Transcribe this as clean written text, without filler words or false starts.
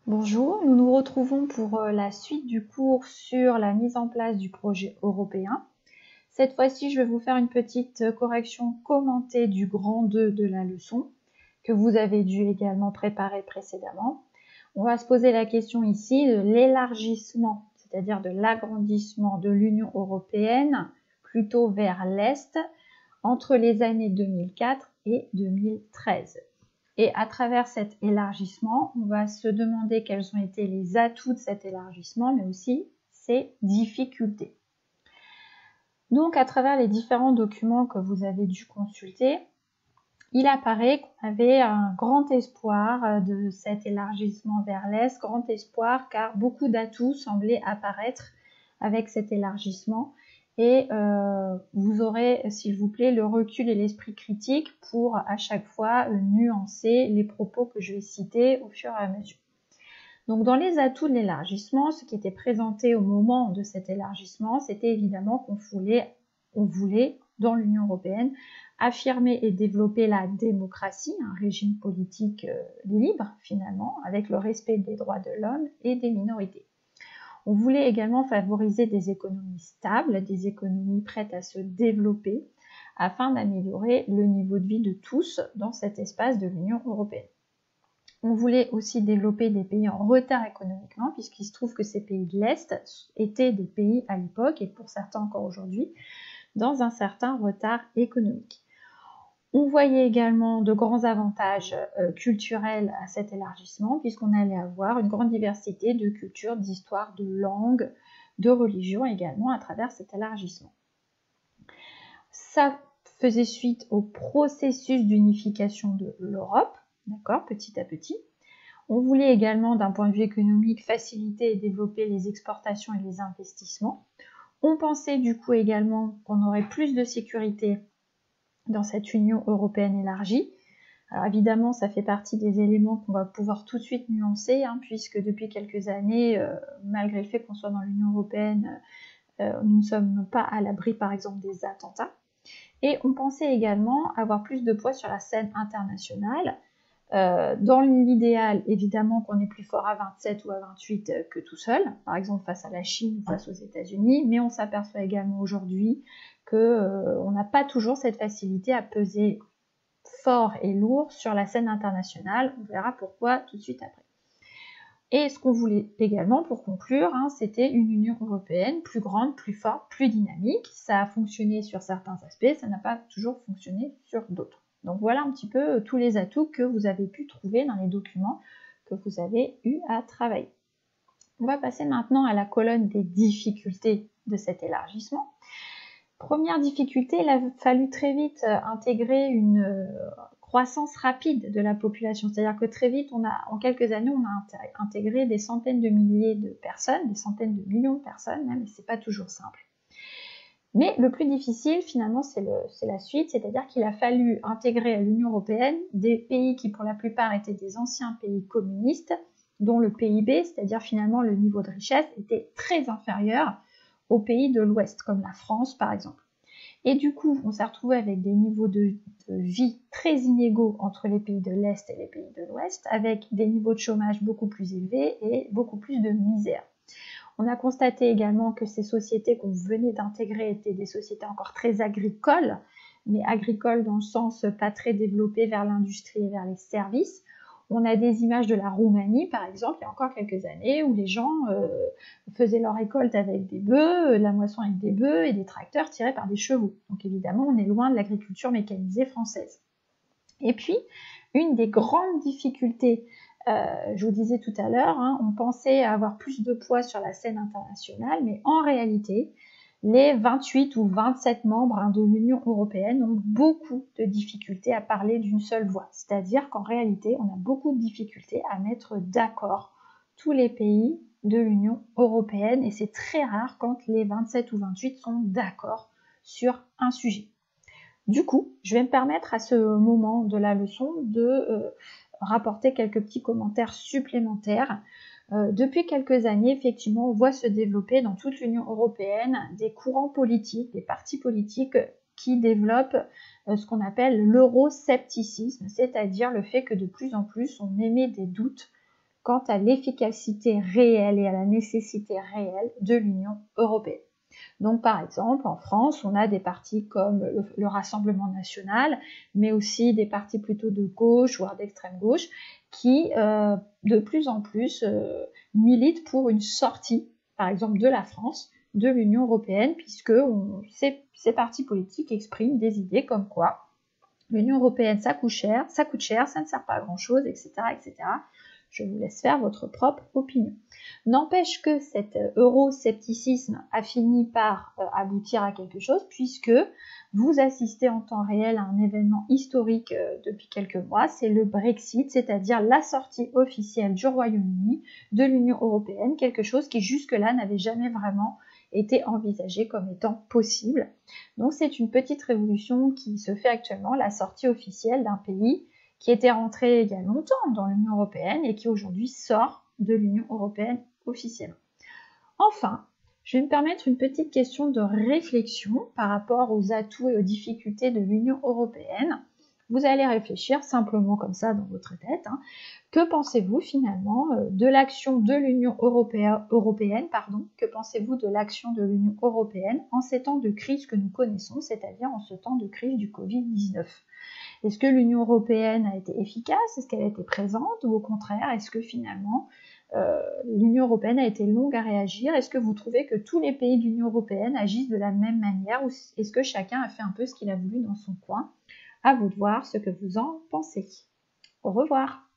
Bonjour, nous nous retrouvons pour la suite du cours sur la mise en place du projet européen. Cette fois-ci, je vais vous faire une petite correction commentée du grand 2 de la leçon, que vous avez dû également préparer précédemment. On va se poser la question ici de l'élargissement, c'est-à-dire de l'agrandissement de l'Union européenne plutôt vers l'Est entre les années 2004 et 2013. Et à travers cet élargissement, on va se demander quels ont été les atouts de cet élargissement, mais aussi ses difficultés. Donc, à travers les différents documents que vous avez dû consulter, il apparaît qu'on avait un grand espoir de cet élargissement vers l'Est, grand espoir car beaucoup d'atouts semblaient apparaître avec cet élargissement. Et vous aurez, s'il vous plaît, le recul et l'esprit critique pour à chaque fois nuancer les propos que je vais citer au fur et à mesure. Donc dans les atouts de l'élargissement, ce qui était présenté au moment de cet élargissement, c'était évidemment qu'on voulait, dans l'Union européenne, affirmer et développer la démocratie, un régime politique libre finalement, avec le respect des droits de l'homme et des minorités. On voulait également favoriser des économies stables, des économies prêtes à se développer, afin d'améliorer le niveau de vie de tous dans cet espace de l'Union européenne. On voulait aussi développer des pays en retard économiquement, puisqu'il se trouve que ces pays de l'Est étaient des pays à l'époque, et pour certains encore aujourd'hui, dans un certain retard économique. On voyait également de grands avantages culturels à cet élargissement, puisqu'on allait avoir une grande diversité de cultures, d'histoires, de langues, de religions également à travers cet élargissement. Ça faisait suite au processus d'unification de l'Europe, d'accord, petit à petit. On voulait également, d'un point de vue économique, faciliter et développer les exportations et les investissements. On pensait du coup également qu'on aurait plus de sécurité dans cette Union européenne élargie. Alors évidemment, ça fait partie des éléments qu'on va pouvoir tout de suite nuancer, puisque depuis quelques années, malgré le fait qu'on soit dans l'Union européenne, nous ne sommes pas à l'abri, par exemple, des attentats. Et on pensait également avoir plus de poids sur la scène internationale. Dans l'idéal, évidemment, qu'on est plus fort à 27 ou à 28 que tout seul, par exemple face à la Chine ou face aux États-Unis, mais on s'aperçoit également aujourd'hui qu'on n'a pas toujours cette facilité à peser fort et lourd sur la scène internationale. On verra pourquoi tout de suite après. Et ce qu'on voulait également, pour conclure, c'était une Union européenne plus grande, plus forte, plus dynamique. Ça a fonctionné sur certains aspects, ça n'a pas toujours fonctionné sur d'autres. Donc voilà un petit peu tous les atouts que vous avez pu trouver dans les documents que vous avez eu à travailler. On va passer maintenant à la colonne des difficultés de cet élargissement. Première difficulté, il a fallu très vite intégrer une croissance rapide de la population. C'est-à-dire que très vite, en quelques années, on a intégré des centaines de milliers de personnes, des centaines de millions de personnes même, et c'est pas toujours simple. Mais le plus difficile, finalement, c'est la suite, c'est-à-dire qu'il a fallu intégrer à l'Union européenne des pays qui, pour la plupart, étaient des anciens pays communistes, dont le PIB, c'est-à-dire finalement le niveau de richesse, était très inférieur aux pays de l'Ouest, comme la France, par exemple. Et du coup, on s'est retrouvé avec des niveaux de vie très inégaux entre les pays de l'Est et les pays de l'Ouest, avec des niveaux de chômage beaucoup plus élevés et beaucoup plus de misère. On a constaté également que ces sociétés qu'on venait d'intégrer étaient des sociétés encore très agricoles, mais agricoles dans le sens pas très développé vers l'industrie et vers les services. On a des images de la Roumanie, par exemple, il y a encore quelques années, où les gens faisaient leur récolte avec des bœufs, la moisson avec des bœufs et des tracteurs tirés par des chevaux. Donc évidemment, on est loin de l'agriculture mécanisée française. Et puis, une des grandes difficultés, je vous disais tout à l'heure, on pensait avoir plus de poids sur la scène internationale, mais en réalité, les 28 ou 27 membres de l'Union européenne ont beaucoup de difficultés à parler d'une seule voix. C'est-à-dire qu'en réalité, on a beaucoup de difficultés à mettre d'accord tous les pays de l'Union européenne, et c'est très rare quand les 27 ou 28 sont d'accord sur un sujet. Du coup, je vais me permettre à ce moment de la leçon de rapporter quelques petits commentaires supplémentaires. Depuis quelques années, effectivement, on voit se développer dans toute l'Union européenne des courants politiques, des partis politiques qui développent ce qu'on appelle l'euroscepticisme, c'est-à-dire le fait que de plus en plus on émet des doutes quant à l'efficacité réelle et à la nécessité réelle de l'Union européenne. Donc par exemple, en France, on a des partis comme le Rassemblement national, mais aussi des partis plutôt de gauche, voire d'extrême gauche, qui de plus en plus militent pour une sortie, par exemple de la France, de l'Union européenne, puisque ces partis politiques expriment des idées comme quoi l'Union européenne, ça coûte cher, ça ne sert pas à grand-chose, etc., etc. Je vous laisse faire votre propre opinion. N'empêche que cet euroscepticisme a fini par aboutir à quelque chose, puisque vous assistez en temps réel à un événement historique depuis quelques mois, c'est le Brexit, c'est-à-dire la sortie officielle du Royaume-Uni de l'Union européenne, quelque chose qui jusque-là n'avait jamais vraiment été envisagé comme étant possible. Donc c'est une petite révolution qui se fait actuellement, la sortie officielle d'un pays qui était rentré il y a longtemps dans l'Union européenne et qui aujourd'hui sort de l'Union européenne officiellement. Enfin, je vais me permettre une petite question de réflexion par rapport aux atouts et aux difficultés de l'Union européenne. Vous allez réfléchir simplement comme ça dans votre tête. Que pensez-vous finalement de l'action de l'Union européenne, que pensez-vous de l'action de l'Union européenne en ces temps de crise que nous connaissons, c'est-à-dire en ce temps de crise du Covid-19 ? Est-ce que l'Union européenne a été efficace? Est-ce qu'elle a été présente? Ou au contraire, est-ce que finalement l'Union européenne a été longue à réagir? Est-ce que vous trouvez que tous les pays de l'Union européenne agissent de la même manière? Ou est-ce que chacun a fait un peu ce qu'il a voulu dans son coin? À vous de voir ce que vous en pensez. Au revoir.